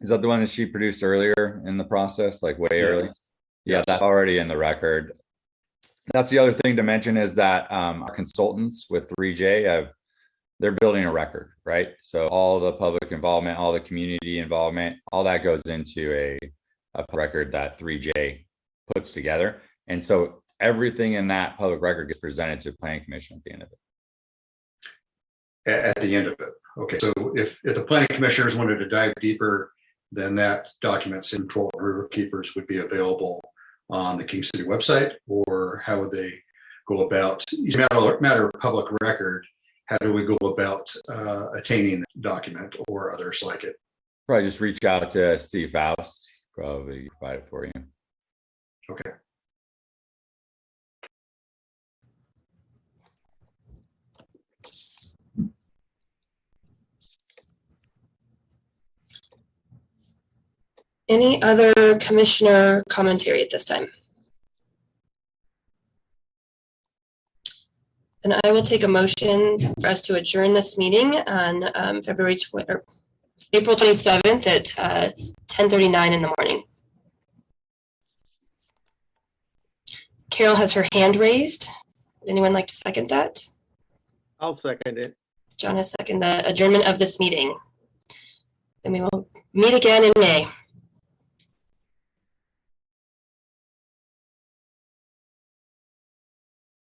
Is that the one that she produced earlier in the process, like way early? Yeah,
Yes.
that's already in the record. That's the other thing to mention is that our consultants with 3J they're building a record, right? So all the public involvement, all the community involvement, all that goes into a record that 3J puts together. And so everything in that public record gets presented to the planning commission at the end of it.
At the end of it. Okay, so if the planning commissioners wanted to dive deeper, then that documents in Tualatin River Keepers would be available on the King City website, or how would they go about, it's a matter of public record, how do we go about attaining the document or others like it?
Probably just reach out to Steve Faust, probably provide it for you.
Okay.
Any other commissioner commentary at this time? Then I will take a motion for us to adjourn this meeting on April 27th at 10:39 in the morning. Carol has her hand raised. Would anyone like to second that?
I'll second it.
John has seconded the adjournment of this meeting. And we will meet again in May.